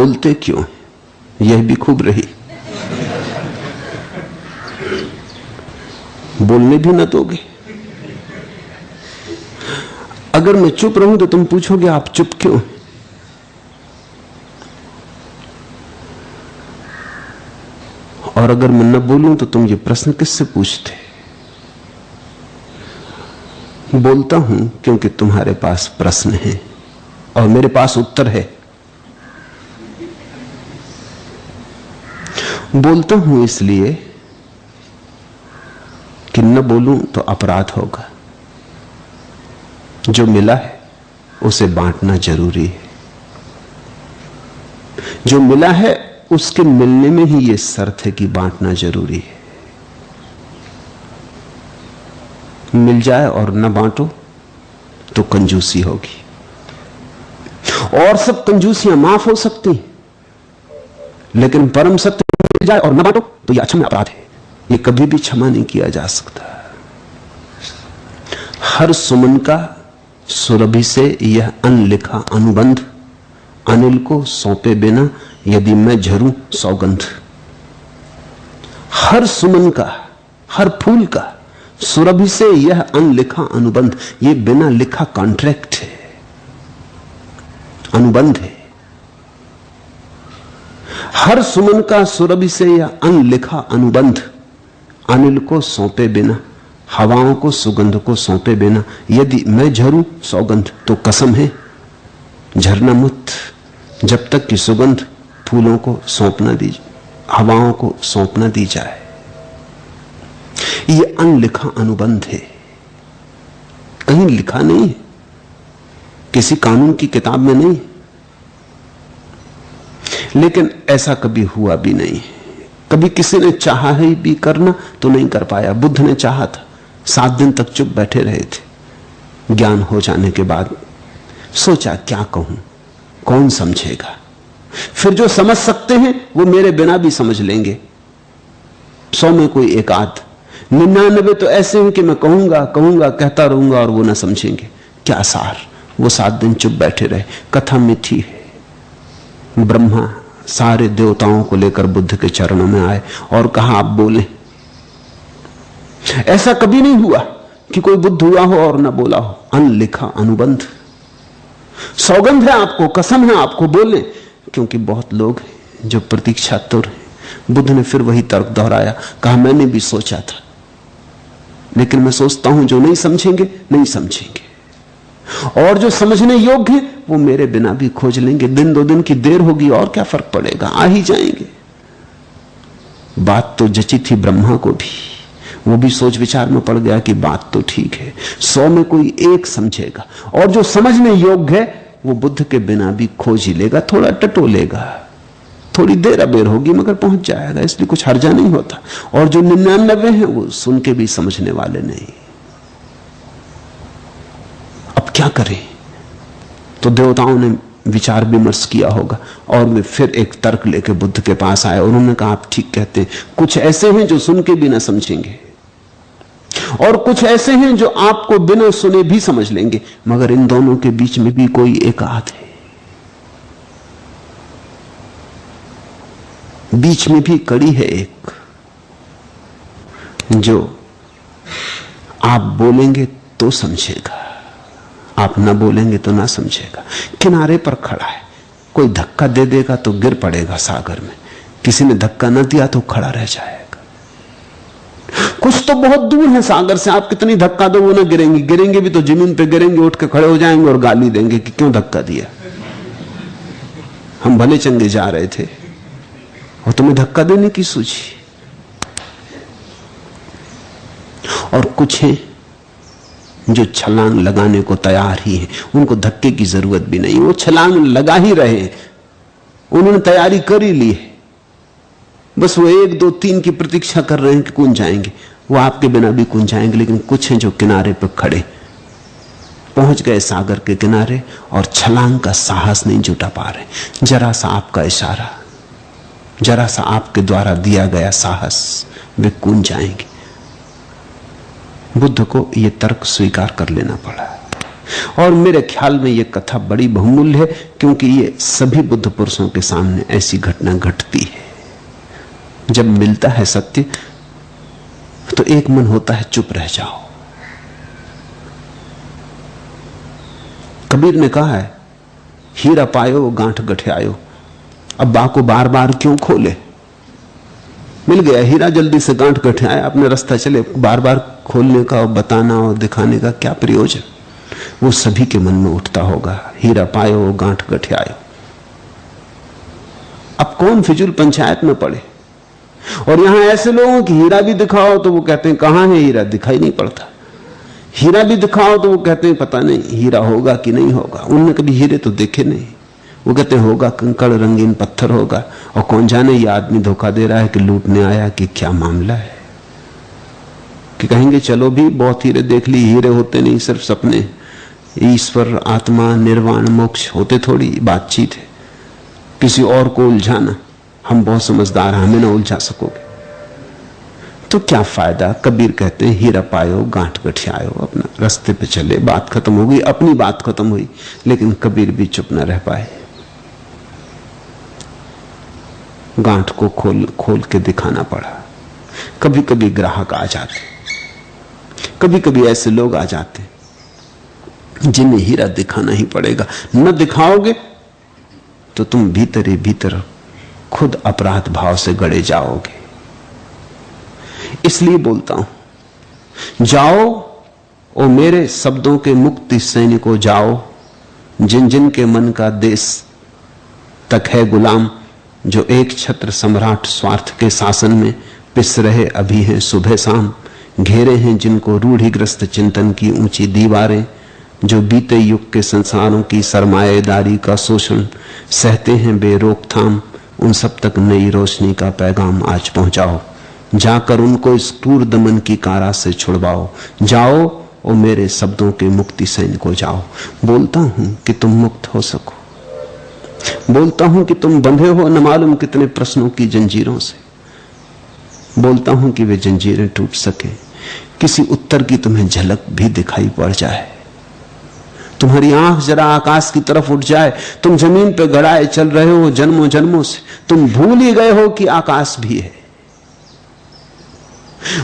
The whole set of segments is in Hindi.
बोलते क्यों? यह भी खूब रही। बोलने भी न दोगे। अगर मैं चुप रहूं तो तुम पूछोगे आप चुप क्यों? और अगर मैं न बोलूं तो तुम ये प्रश्न किससे पूछते? बोलता हूं क्योंकि तुम्हारे पास प्रश्न है और मेरे पास उत्तर है। बोलता हूं इसलिए कि न बोलूं तो अपराध होगा। जो मिला है उसे बांटना जरूरी है। जो मिला है उसके मिलने में ही यह शर्त है कि बांटना जरूरी है। मिल जाए और न बांटो तो कंजूसी होगी। और सब कंजूसियां माफ हो सकती, लेकिन परम सत्य मिल जाए और न बांटो तो यह अक्षम्य अपराध है। यह कभी भी क्षमा नहीं किया जा सकता। हर सुमन का सुरभि से यह अनलिखा अनुबंध, अनिल को सौंपे बिना यदि मैं झरूं सौगंध। हर सुमन का, हर फूल का सुरभि से यह अनलिखा अनुबंध, यह बिना लिखा कॉन्ट्रैक्ट है, अनुबंध है। हर सुमन का सुरभि से यह अनलिखा अनुबंध, अनिल को सौंपे बिना, हवाओं को सुगंध को सौंपे बिना यदि मैं झरूं सौगंध। तो कसम है झरना मत जब तक कि सुगंध फूलों को सौंपना दी, हवाओं को सौंपना दी जाए। यह अनलिखा अनुबंध है, कहीं लिखा नहीं है, किसी कानून की किताब में नहीं। लेकिन ऐसा कभी हुआ भी नहीं। कभी किसी ने चाहा है भी करना तो नहीं कर पाया। बुद्ध ने चाहा था, 7 दिन तक चुप बैठे रहे थे। ज्ञान हो जाने के बाद सोचा क्या कहूं, कौन समझेगा। फिर जो समझ सकते हैं वो मेरे बिना भी समझ लेंगे। 100 में कोई एक आध, 99 तो ऐसे हैं कि मैं कहूंगा कहूंगा कहता रहूंगा और वो ना समझेंगे। क्या सार। वो 7 दिन चुप बैठे रहे। कथा मिठी है। ब्रह्मा सारे देवताओं को लेकर बुद्ध के चरणों में आए और कहा आप बोले। ऐसा कभी नहीं हुआ कि कोई बुद्ध हुआ हो और ना बोला हो। अनलिखा अनुबंध। सौगंध है आपको, कसम है आपको, बोले। क्योंकि बहुत लोग हैं जो प्रतीक्षा तुर हैं। बुद्ध ने फिर वही तर्क दोहराया, कहा मैंने भी सोचा था, लेकिन मैं सोचता हूं जो नहीं समझेंगे नहीं समझेंगे, और जो समझने योग्य है वो मेरे बिना भी खोज लेंगे। 1-2 दिन की देर होगी और क्या फर्क पड़ेगा, आ ही जाएंगे। बात तो जची थी ब्रह्मा को भी, वो भी सोच विचार में पड़ गया कि बात तो ठीक है, 100 में कोई एक समझेगा, और जो समझने योग्य है वो बुद्ध के बिना भी खोज ही लेगा। थोड़ा टटोलेगा, थोड़ी देर अबेर होगी, मगर पहुंच जाएगा, इसलिए कुछ हर्जा नहीं होता। और जो 99 है वो सुन के भी समझने वाले नहीं। अब क्या करें? तो देवताओं ने विचार विमर्श किया होगा और वे फिर एक तर्क लेके बुद्ध के पास आए। उन्होंने कहा आप ठीक कहते हैं, कुछ ऐसे हैं जो सुन के भी ना समझेंगे, और कुछ ऐसे हैं जो आपको बिना सुने भी समझ लेंगे, मगर इन दोनों के बीच में भी कोई एक आध है। बीच में भी कड़ी है एक, जो आप बोलेंगे तो समझेगा, आप ना बोलेंगे तो ना समझेगा। किनारे पर खड़ा है, कोई धक्का दे देगा तो गिर पड़ेगा सागर में, किसी ने धक्का न दिया तो खड़ा रह जाएगा। कुछ तो बहुत दूर है सागर से, आप कितनी धक्का दो वो ना गिरेंगे, गिरेंगे भी तो जमीन पे गिरेंगे, उठ के खड़े हो जाएंगे और गाली देंगे कि क्यों धक्का दिया, हम भले चंगे जा रहे थे और तुम्हें धक्का देने की सूझी। और कुछ है जो छलांग लगाने को तैयार ही है, उनको धक्के की जरूरत भी नहीं, वो छलांग लगा ही रहे हैं, उन्होंने तैयारी कर ही ली है, बस वो 1, 2, 3 की प्रतीक्षा कर रहे हैं कि कूद जाएंगे। वो आपके बिना भी कूद जाएंगे। लेकिन कुछ हैं जो किनारे पर खड़े, पहुंच गए सागर के किनारे और छलांग का साहस नहीं जुटा पा रहे। जरा सा आपका इशारा, जरा सा आपके द्वारा दिया गया साहस, वे कूद जाएंगे। बुद्ध को यह तर्क स्वीकार कर लेना पड़ा। और मेरे ख्याल में यह कथा बड़ी बहुमूल्य है, क्योंकि ये सभी बुद्ध पुरुषों के सामने ऐसी घटना घटती है। जब मिलता है सत्य तो एक मन होता है चुप रह जाओ। कबीर ने कहा है, हीरा पायो गांठ गठियायो। अब बा को बार बार क्यों खोले? मिल गया हीरा, जल्दी से गांठ गठियाए, अपने रास्ता चले। बार बार खोलने का और बताना और दिखाने का क्या प्रयोजन? वो सभी के मन में उठता होगा, हीरा पायो गांठ गठियायो। अब कौन फिजूल पंचायत में पड़े? और यहां ऐसे लोगों की हीरा भी दिखाओ तो वो कहते हैं कहां है हीरा, दिखाई नहीं पड़ता। हीरा भी दिखाओ तो वो कहते हैं पता नहीं हीरा होगा कि नहीं होगा। उनने कभी हीरे तो देखे नहीं। वो कहते हैं होगा कंकड़ रंगीन पत्थर होगा, और कौन जाने ये आदमी धोखा दे रहा है कि लूटने आया कि क्या मामला है। कि कहेंगे चलो भी बहुत हीरे देख ली, हीरे होते नहीं, सिर्फ सपने। ईश्वर, आत्मा, निर्वाण, मोक्ष होते थोड़ी, बातचीत है। किसी और को उलझाना, हम बहुत समझदार हैं, हमें ना उलझा सकोगे। तो क्या फायदा? कबीर कहते हैं हीरा पायो गांठ गठियायो, अपना रास्ते पे चले। बात खत्म हो गई, अपनी बात खत्म हुई, लेकिन कबीर भी चुप न रह पाए। गांठ को खोल के दिखाना पड़ा। कभी कभी ग्राहक आ जाते, कभी कभी ऐसे लोग आ जाते जिन्हें हीरा दिखाना ही पड़ेगा। न दिखाओगे तो तुम भीतर ही भीतर खुद अपराध भाव से गड़े जाओगे। इसलिए बोलता हूं, जाओ ओ मेरे शब्दों के मुक्ति सैनिकों जाओ, जिन जिन के मन का देश तक है गुलाम, जो एक छत्र सम्राट स्वार्थ के शासन में पिस रहे अभी हैं सुबह शाम। घेरे हैं जिनको रूढ़िग्रस्त चिंतन की ऊंची दीवारें, जो बीते युग के संसारों की सरमाएदारी का शोषण सहते हैं बेरोकथाम। उन सब तक नई रोशनी का पैगाम आज पहुंचाओ, जाकर उनको इस क्रूर दमन की कारा से छुड़वाओ। जाओ ओ मेरे शब्दों के मुक्ति सैनिकों जाओ। बोलता हूं कि तुम मुक्त हो सको, बोलता हूं कि तुम बंधे हो न मालूम कितने प्रश्नों की जंजीरों से। बोलता हूं कि वे जंजीरें टूट सके, किसी उत्तर की तुम्हें झलक भी दिखाई पड़ जाए, तुम्हारी आंख जरा आकाश की तरफ उठ जाए। तुम जमीन पे गड़ाए चल रहे हो जन्मों जन्मों से, तुम भूल ही गए हो कि आकाश भी है।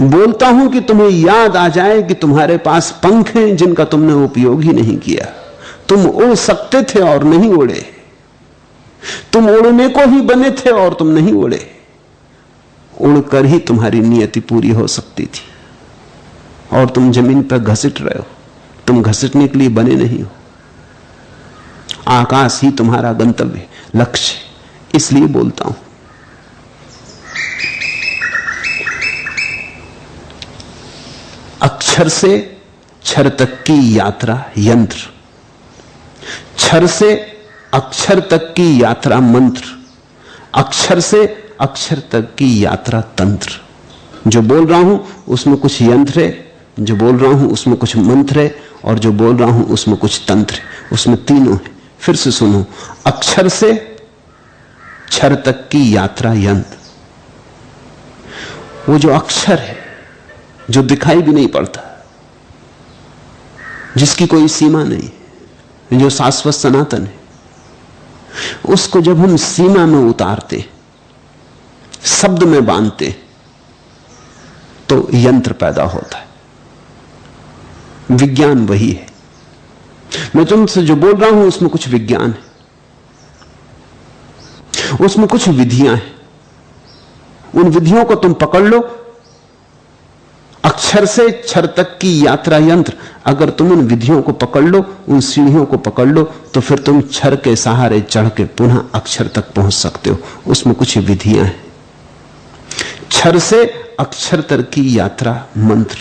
बोलता हूं कि तुम्हें याद आ जाए कि तुम्हारे पास पंख हैं जिनका तुमने उपयोग ही नहीं किया। तुम उड़ सकते थे और नहीं उड़े, तुम उड़ने को ही बने थे और तुम नहीं उड़े। उड़कर ही तुम्हारी नियति पूरी हो सकती थी, और तुम जमीन पर घसीट रहे हो। तुम घसीटने के लिए बने नहीं हो, आकाश ही तुम्हारा गंतव्य लक्ष्य। इसलिए बोलता हूं, अक्षर से क्षर तक की यात्रा यंत्र, क्षर से अक्षर तक की यात्रा मंत्र, अक्षर से अक्षर तक की यात्रा तंत्र। जो बोल रहा हूं उसमें कुछ यंत्र है, जो बोल रहा हूं उसमें कुछ मंत्र है, और जो बोल रहा हूं उसमें कुछ तंत्र है। उसमें तीनों है। फिर से सुनो, अक्षर से क्षर तक की यात्रा यंत्र। वो जो अक्षर है जो दिखाई भी नहीं पड़ता, जिसकी कोई सीमा नहीं, जो शाश्वत सनातन है, उसको जब हम सीमा में उतारते, शब्द में बांधते, तो यंत्र पैदा होता है। विज्ञान वही है। मैं तुमसे जो बोल रहा हूं उसमें कुछ विज्ञान है, उसमें कुछ विधियां हैं। उन विधियों को तुम पकड़ लो। अक्षर से क्षर तक की यात्रा यंत्र, अगर तुम उन विधियों को पकड़ लो, उन सीढ़ियों को पकड़ लो, तो फिर तुम क्षर के सहारे चढ़ के पुनः अक्षर तक पहुंच सकते हो। उसमें कुछ विधियां हैं। क्षर से अक्षर तक की यात्रा मंत्र,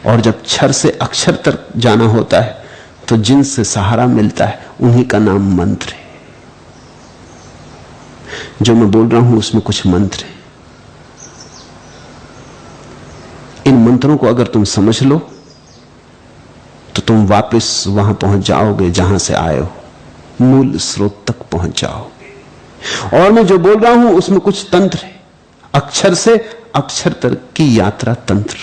और जब क्षर से अक्षर तक जाना होता है तो जिनसे सहारा मिलता है उन्हीं का नाम मंत्र है। जो मैं बोल रहा हूं उसमें कुछ मंत्र है। इन मंत्रों को अगर तुम समझ लो तो तुम वापस वहां पहुंच जाओगे जहां से आए हो, मूल स्रोत तक पहुंच जाओगे। और मैं जो बोल रहा हूं उसमें कुछ तंत्र है। अक्षर से अक्षर तक की यात्रा तंत्र।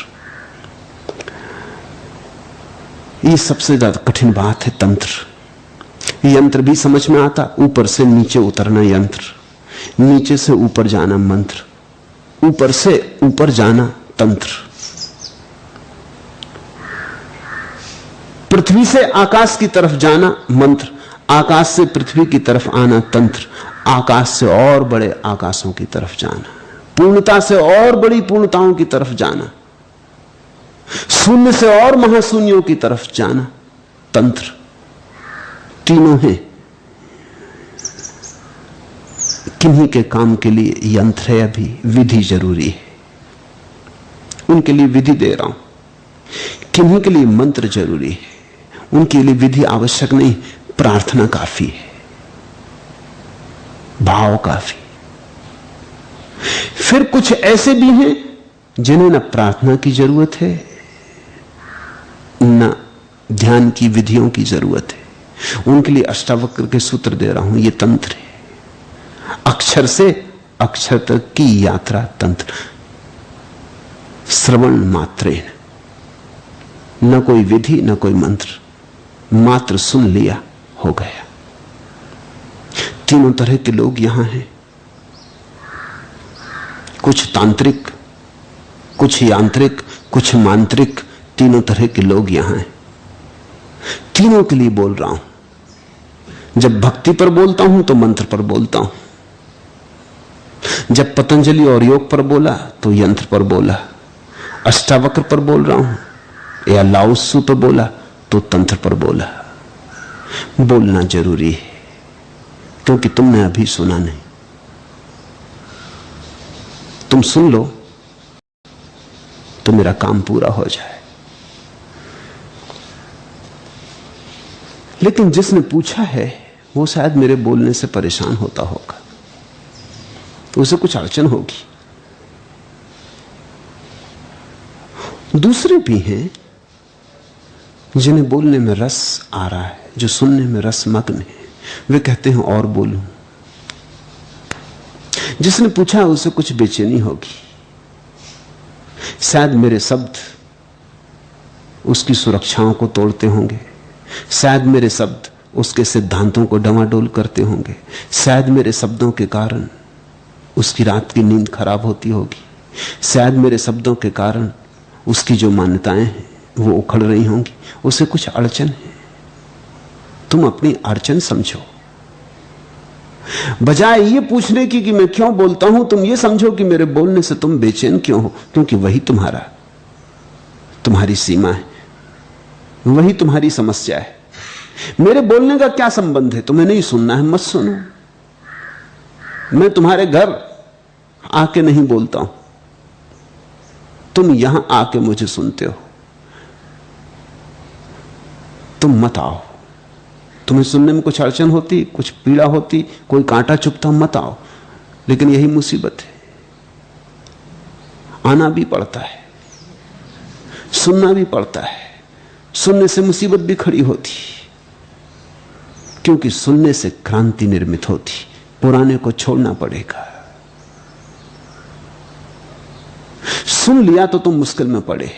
ये सबसे ज्यादा कठिन बात है तंत्र। यंत्र भी समझ में आता, ऊपर से नीचे उतरना यंत्र, नीचे से ऊपर जाना मंत्र, ऊपर से ऊपर जाना तंत्र। पृथ्वी से आकाश की तरफ जाना मंत्र, आकाश से पृथ्वी की तरफ आना तंत्र, आकाश से और बड़े आकाशों की तरफ जाना, पूर्णता से और बड़ी पूर्णताओं की तरफ जाना, शून्य से और महाशून्यों की तरफ जाना तंत्र। तीनों हैं। किन्हीं के काम के लिए यंत्र है, अभी विधि जरूरी है, उनके लिए विधि दे रहा हूं। किन्हीं के लिए मंत्र जरूरी है, उनके लिए विधि आवश्यक नहीं, प्रार्थना काफी है, भाव काफी। फिर कुछ ऐसे भी हैं जिन्हें न प्रार्थना की जरूरत है न ध्यान की विधियों की जरूरत है। उनके लिए अष्टावक्र के सूत्र दे रहा हूं, यह तंत्र है। अक्षर से अक्षर तक की यात्रा तंत्र। श्रवण मात्रेण, न कोई विधि न कोई मंत्र, मात्र सुन लिया हो गया। तीनों तरह के लोग यहां हैं, कुछ तांत्रिक, कुछ यांत्रिक, कुछ मांत्रिक, तीनों तरह के लोग यहां हैं। तीनों के लिए बोल रहा हूं। जब भक्ति पर बोलता हूं तो मंत्र पर बोलता हूं, जब पतंजलि और योग पर बोला तो यंत्र पर बोला, अष्टावक्र पर बोल रहा हूं या लाओत्सु पर बोला तो तंत्र पर बोला। बोलना जरूरी है क्योंकि तुमने अभी सुना नहीं। तुम सुन लो तो मेरा काम पूरा हो जाए। लेकिन जिसने पूछा है वो शायद मेरे बोलने से परेशान होता होगा, तो उसे कुछ अड़चन होगी। दूसरे भी हैं जिन्हें बोलने में रस आ रहा है, जो सुनने में रस मग्न है, वे कहते हैं और बोलूं। जिसने पूछा है उसे कुछ बेचैनी होगी, शायद मेरे शब्द उसकी सुरक्षाओं को तोड़ते होंगे, शायद मेरे शब्द उसके सिद्धांतों को डमाडोल करते होंगे, शायद मेरे शब्दों के कारण उसकी रात की नींद खराब होती होगी, शायद मेरे शब्दों के कारण उसकी जो मान्यताएं हैं वो उखड़ रही होंगी। उसे कुछ अड़चन है, तुम अपनी अड़चन समझो। बजाय ये पूछने की कि मैं क्यों बोलता हूं, तुम ये समझो कि मेरे बोलने से तुम बेचैन क्यों हो, क्योंकि वही तुम्हारी सीमा है, वही तुम्हारी समस्या है। मेरे बोलने का क्या संबंध है? तुम्हें नहीं सुनना है, मत सुनो। मैं तुम्हारे घर आके नहीं बोलता हूं, तुम यहां आके मुझे सुनते हो। तुम मत आओ। तुम्हें सुनने में कुछ अड़चन होती, कुछ पीड़ा होती, कोई कांटा चुभता, मत आओ। लेकिन यही मुसीबत है, आना भी पड़ता है, सुनना भी पड़ता है। सुनने से मुसीबत भी खड़ी होती, क्योंकि सुनने से क्रांति निर्मित होती। पुराने को छोड़ना पड़ेगा। सुन लिया तो तुम मुश्किल में पड़े।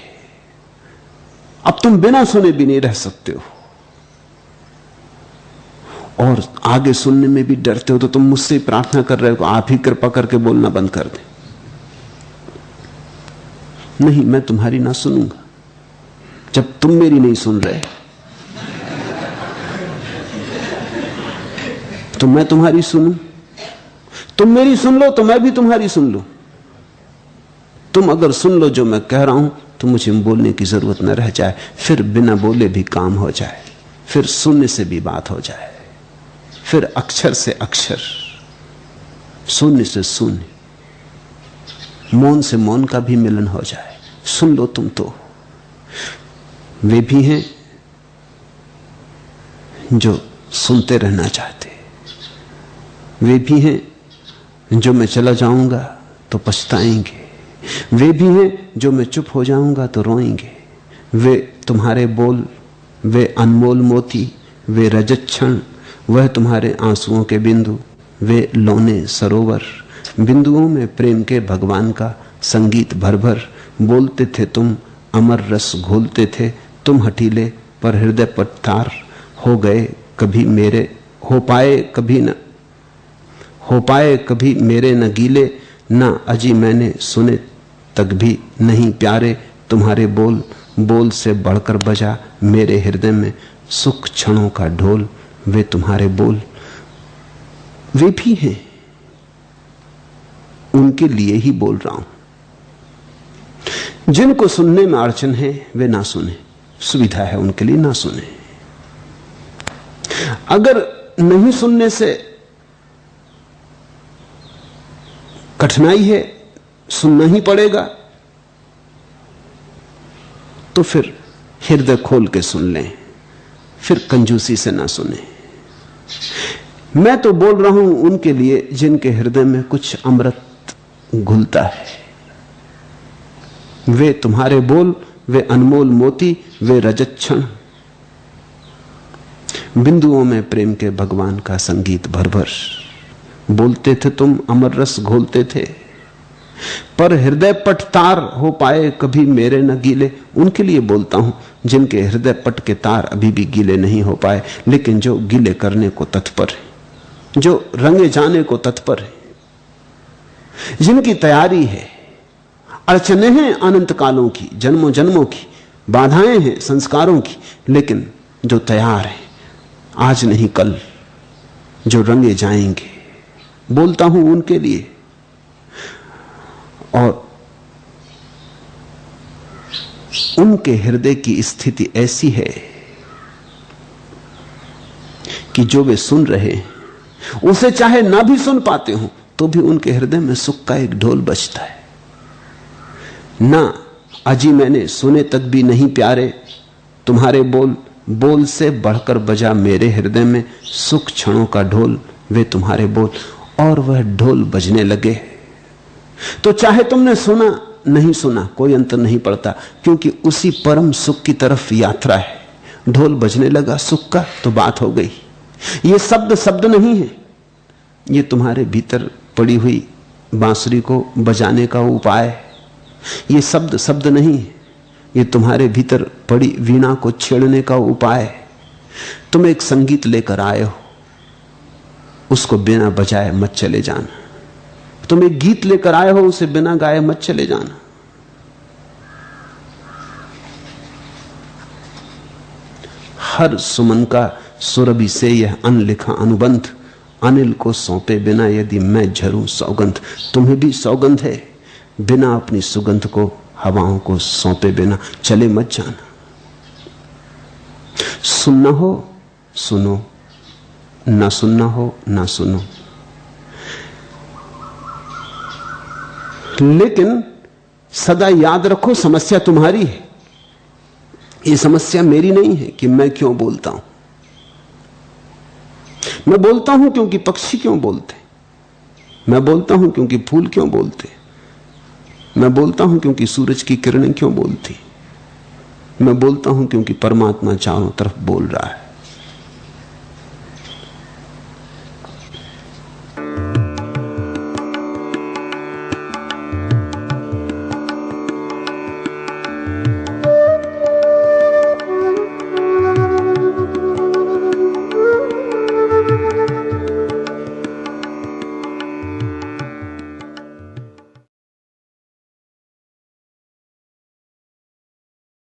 अब तुम बिना सुने भी नहीं रह सकते हो, और आगे सुनने में भी डरते हो, तो तुम मुझसे प्रार्थना कर रहे हो, आप ही कृपा करके बोलना बंद कर दें। नहीं, मैं तुम्हारी ना सुनूंगा जब तुम मेरी नहीं सुन रहे, तो मैं तुम्हारी सुनूं। तुम मेरी सुन लो तो मैं भी तुम्हारी सुन लूं। तुम अगर सुन लो जो मैं कह रहा हूं तो मुझे बोलने की जरूरत न रह जाए, फिर बिना बोले भी काम हो जाए, फिर सुनने से भी बात हो जाए, फिर अक्षर से अक्षर, शून्य से शून्य, मौन से मौन का भी मिलन हो जाए। सुन लो तुम तो। वे भी हैं जो सुनते रहना चाहते, वे भी हैं जो मैं चला जाऊंगा तो पछताएंगे, वे भी हैं जो मैं चुप हो जाऊंगा तो रोएंगे। वे तुम्हारे बोल, वे अनमोल मोती, वे रजत क्षण, वह तुम्हारे आंसुओं के बिंदु, वे लौने सरोवर। बिंदुओं में प्रेम के भगवान का संगीत भर भर। बोलते थे तुम, अमर रस घोलते थे तुम, हठीले पर हृदय पर तार हो गए कभी मेरे, हो पाए कभी मेरे न गीले, ना अजी मैंने सुने तक भी नहीं प्यारे। तुम्हारे बोल बोल से बढ़कर बजा मेरे हृदय में सुख क्षणों का ढोल। वे तुम्हारे बोल वे भी हैं, उनके लिए ही बोल रहा हूं। जिनको सुनने में अड़चन है वे ना सुने, सुविधा है उनके लिए ना सुने। अगर नहीं सुनने से कठिनाई है, सुनना ही पड़ेगा, तो फिर हृदय खोल के सुन लें, फिर कंजूसी से ना सुने। मैं तो बोल रहा हूं उनके लिए जिनके हृदय में कुछ अमृत घुलता है। वे तुम्हारे बोल, वे अनमोल मोती, वे रजत क्षण, बिंदुओं में प्रेम के भगवान का संगीत भर भर। बोलते थे तुम अमर रस घोलते थे, पर हृदय पट तार हो पाए कभी मेरे न गीले। उनके लिए बोलता हूं जिनके हृदय पट के तार अभी भी गीले नहीं हो पाए, लेकिन जो गीले करने को तत्पर है, जो रंगे जाने को तत्पर है, जिनकी तैयारी है। अड़चने हैं अनंत कालों की, जन्मों जन्मों की, बाधाएं हैं संस्कारों की, लेकिन जो तैयार है आज नहीं कल, जो रंगे जाएंगे, बोलता हूं उनके लिए। और उनके हृदय की स्थिति ऐसी है कि जो वे सुन रहे हैं उसे चाहे ना भी सुन पाते हो तो भी उनके हृदय में सुख का एक ढोल बजता है। ना अजी मैंने सुने तक भी नहीं प्यारे, तुम्हारे बोल बोल से बढ़कर बजा मेरे हृदय में सुख क्षणों का ढोल। वे तुम्हारे बोल, और वह ढोल बजने लगे तो चाहे तुमने सुना नहीं सुना कोई अंतर नहीं पड़ता, क्योंकि उसी परम सुख की तरफ यात्रा है। ढोल बजने लगा सुख का तो बात हो गई। ये शब्द नहीं है, ये तुम्हारे भीतर पड़ी हुई बांसुरी को बजाने का उपाय है। ये शब्द नहीं है, ये तुम्हारे भीतर पड़ी वीणा को छेड़ने का उपाय है। तुम एक संगीत लेकर आए हो, उसको बिना बजाए मत चले जाना। तुम एक गीत लेकर आए हो, उसे बिना गाए मत चले जाना। हर सुमन का सुरभि से यह अनलिखा अनुबंध, अनिल को सौंपे बिना यदि मैं झरूं सौगंध। तुम्हें भी सौगंध है, बिना अपनी सुगंध को हवाओं को सौंपे बिना चले मत जाना। सुनना हो सुनो, ना सुनना हो ना सुनो, लेकिन सदा याद रखो समस्या तुम्हारी है, ये समस्या मेरी नहीं है कि मैं क्यों बोलता हूं। मैं बोलता हूं क्योंकि पक्षी क्यों बोलते, मैं बोलता हूं क्योंकि फूल क्यों बोलते, मैं बोलता हूं क्योंकि सूरज की किरणें क्यों बोलती, मैं बोलता हूं क्योंकि परमात्मा चारों तरफ बोल रहा है।